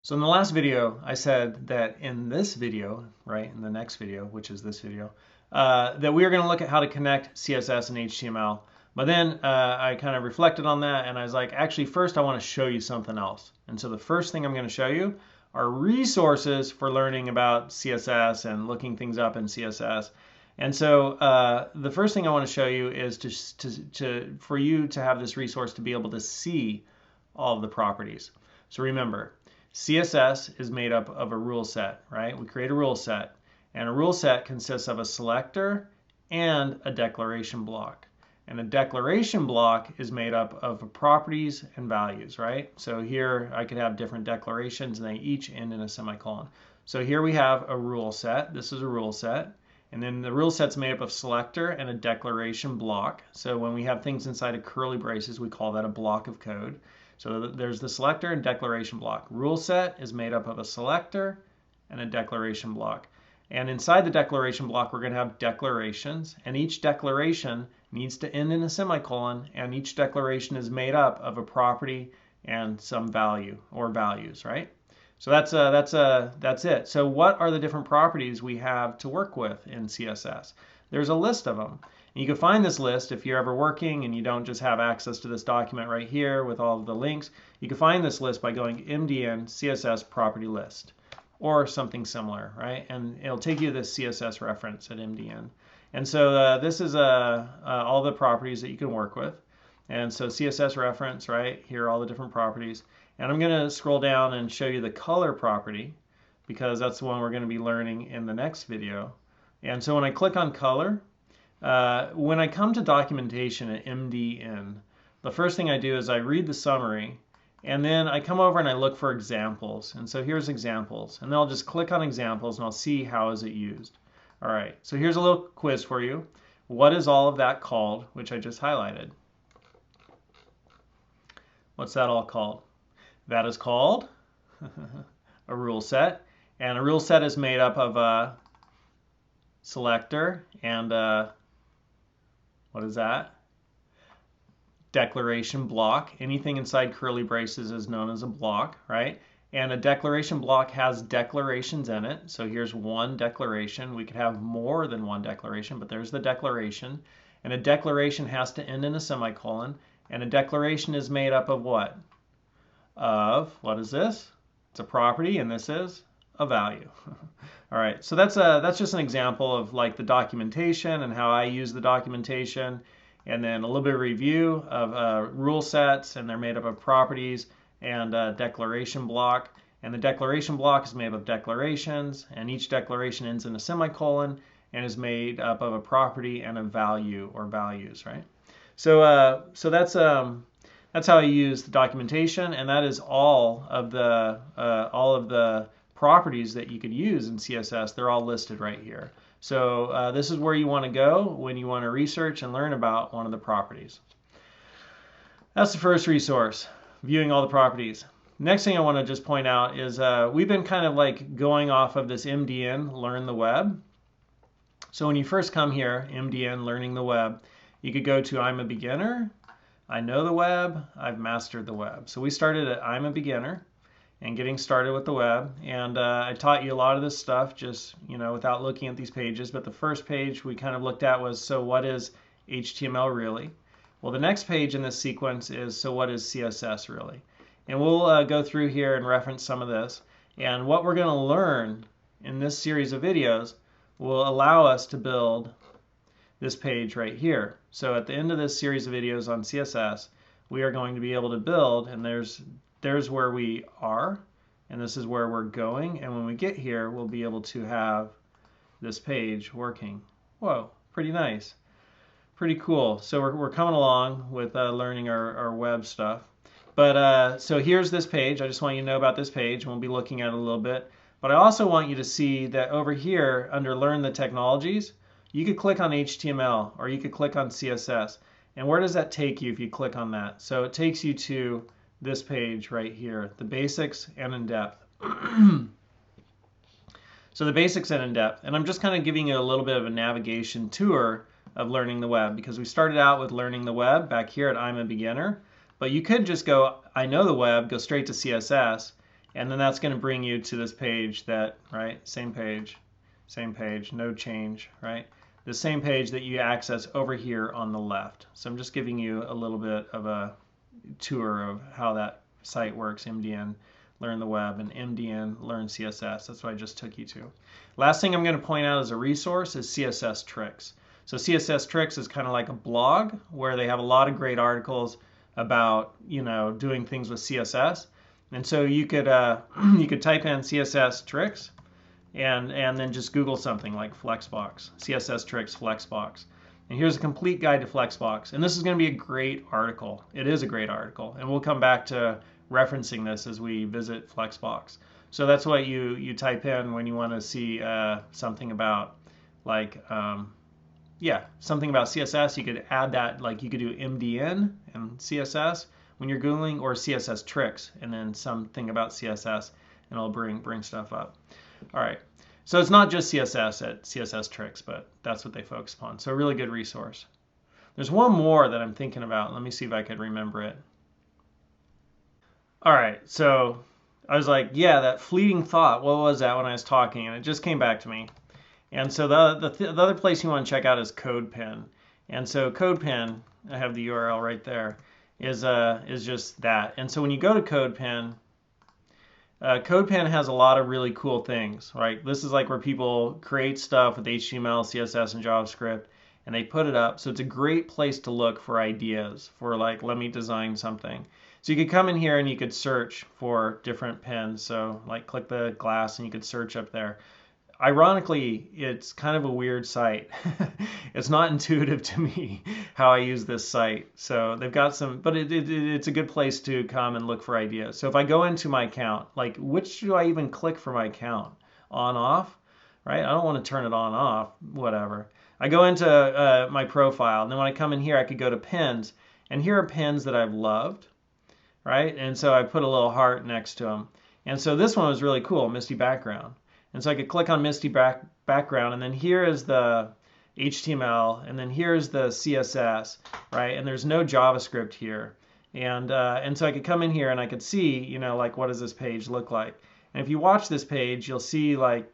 So in the last video, I said that in this video, right, in the next video, which is this video, that we are going to look at how to connect CSS and HTML. But then I kind of reflected on that and I was like, actually, first I want to show you something else. And so the first thing I'm going to show you are resources for learning about CSS and looking things up in CSS. And so the first thing I want to show you is for you to have this resource to be able to see all of the properties. So remember, CSS is made up of a rule set, right? We create a rule set, and a rule set consists of a selector and a declaration block. And a declaration block is made up of properties and values, right? So here I could have different declarations and they each end in a semicolon. So here we have a rule set. This is a rule set. And then the rule set's made up of selector and a declaration block. So when we have things inside of curly braces, we call that a block of code. So there's the selector and declaration block. Rule set is made up of a selector and a declaration block. And inside the declaration block, we're going to have declarations. And each declaration needs to end in a semicolon. And each declaration is made up of a property and some value or values, right? So that's it. So what are the different properties we have to work with in CSS? There's a list of them. And you can find this list if you're ever working and you don't just have access to this document right here with all of the links. You can find this list by going MDN CSS property list or something similar, right? And it'll take you to this CSS reference at MDN. And so this is all the properties that you can work with. And so CSS reference, right? Here are all the different properties. And I'm going to scroll down and show you the color property because that's the one we're going to be learning in the next video. And so when I click on color, when I come to documentation at MDN, the first thing I do is I read the summary and then I come over and I look for examples. And so here's examples. And then I'll just click on examples and I'll see how is it used. All right, so here's a little quiz for you. What is all of that called, which I just highlighted? What's that all called? That is called a rule set. And a rule set is made up of a selector and what is that? Declaration block. Anything inside curly braces is known as a block, right? And a declaration block has declarations in it. So here's one declaration. We could have more than one declaration, but there's the declaration. And a declaration has to end in a semicolon. And a declaration is made up of what? What is this? It's a property, and this is a value. All right, so that's just an example of like the documentation and how I use the documentation, and then a little bit of review of rule sets, and they're made up of properties and declaration block. And the declaration block is made up of declarations, and each declaration ends in a semicolon and is made up of a property and a value or values, right? So that's how I use the documentation, and that is all of the properties that you could use in CSS. They're all listed right here. So this is where you want to go when you want to research and learn about one of the properties. That's the first resource, viewing all the properties. Next thing I want to just point out is we've been kind of like going off of this MDN, Learn the Web. So when you first come here, MDN, Learning the Web, you could go to I'm a beginner, I know the web, I've mastered the web. So we started at I'm a beginner and getting started with the web. And I taught you a lot of this stuff just, without looking at these pages. But the first page we kind of looked at was, so what is HTML really? Well, the next page in this sequence is, so what is CSS really? And we'll go through here and reference some of this. And what we're going to learn in this series of videos will allow us to build this page right here. So at the end of this series of videos on CSS, we are going to be able to build, and there's where we are, and this is where we're going, and when we get here, we'll be able to have this page working. Whoa, pretty nice. Pretty cool. So we're coming along with learning our web stuff. But so here's this page. I just want you to know about this page, and we'll be looking at it a little bit. But I also want you to see that over here, under Learn the Technologies, you could click on HTML or you could click on CSS. And where does that take you if you click on that? So it takes you to this page right here, the basics and in depth. So the basics and in depth. And I'm just kind of giving you a little bit of a navigation tour of learning the web because we started out with learning the web back here at I'm a beginner. But you could just go, I know the web, go straight to CSS, And then that's going to bring you to this page that, right, same page, no change, right? The same page that you access over here on the left. So I'm just giving you a little bit of a tour of how that site works, MDN, Learn the Web, and MDN, Learn CSS. That's what I just took you to. Last thing I'm going to point out as a resource is CSS Tricks. So CSS Tricks is kind of like a blog where they have a lot of great articles about, you know, doing things with CSS. And so you could you could type in CSS Tricks and then just Google something like Flexbox, CSS Tricks Flexbox. And here's a complete guide to Flexbox. And this is going to be a great article. It is a great article. And we'll come back to referencing this as we visit Flexbox. So that's what you type in when you want to see something about, like, something about CSS. You could add that, like you could do MDN and CSS when you're Googling, or CSS Tricks and then something about CSS, and it'll bring stuff up. All right. So it's not just CSS at CSS Tricks, but that's what they focus upon. So a really good resource. There's one more that I'm thinking about. Let me see if I could remember it. All right. So I was like, yeah, that fleeting thought. What was that when I was talking? And it just came back to me. And so the other place you want to check out is CodePen. And so CodePen, I have the URL right there, is just that. And so when you go to CodePen, CodePen has a lot of really cool things, right? This is like where people create stuff with HTML, CSS, and JavaScript, and they put it up. So it's a great place to look for ideas for, like, let me design something. So you could come in here and you could search for different pens. So like click the glass and you could search up there. Ironically, it's kind of a weird site. It's not intuitive to me how I use this site. So they've got some, but it's a good place to come and look for ideas. So if I go into my account, like, which do I even click for my account? On, off, right? I don't want to turn it on, off, whatever. I go into my profile, and then when I come in here, I could go to pens, and here are pens that I've loved, right? And so I put a little heart next to them. And so this one was really cool, Misty Background. And so I could click on Misty Background, and then here is the HTML, and then here's the CSS, right? And there's no JavaScript here. And so I could come in here and I could see, you know, like, what does this page look like? And if you watch this page, you'll see like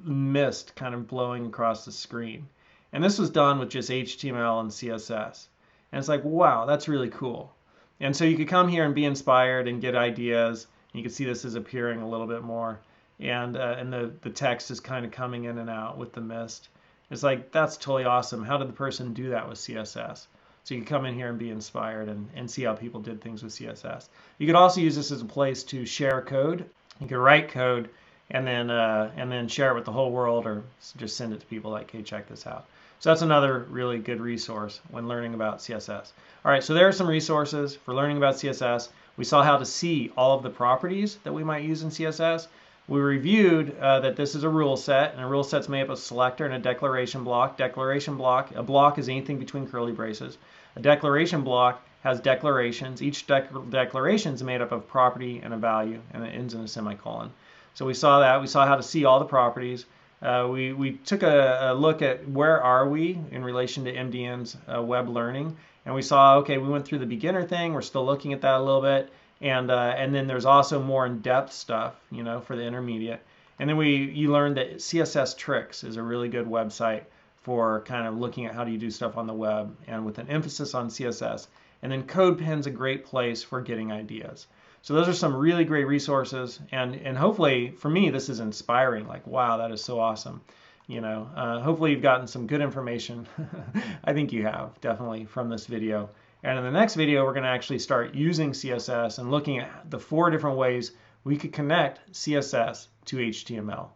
mist kind of blowing across the screen. And this was done with just HTML and CSS. And it's like, wow, that's really cool. And so you could come here and be inspired and get ideas. You can see this is appearing a little bit more. And the text is kind of coming in and out with the mist. It's like, that's totally awesome. How did the person do that with CSS? So you can come in here and be inspired and see how people did things with CSS. You could also use this as a place to share code. You could write code and then share it with the whole world, or just send it to people like, hey, check this out. So that's another really good resource when learning about CSS. All right, so there are some resources for learning about CSS. We saw how to see all of the properties that we might use in CSS. We reviewed that this is a rule set, and a rule set's made up of a selector and a declaration block. A block is anything between curly braces. A declaration block has declarations. Each declaration is made up of property and a value, and it ends in a semicolon. So we saw that. We saw how to see all the properties. We took a look at where are we in relation to MDN's web learning, and we saw, okay, we went through the beginner thing. We're still looking at that a little bit. And then there's also more in-depth stuff, you know, for the intermediate. And then you learned that CSS Tricks is a really good website for kind of looking at how do you do stuff on the web, and with an emphasis on CSS. And then CodePen's a great place for getting ideas. So those are some really great resources, and hopefully for me this is inspiring. Like, wow, that is so awesome. You know, hopefully you've gotten some good information. I think you have, definitely, from this video. And in the next video, we're going to actually start using CSS and looking at the 4 different ways we could connect CSS to HTML.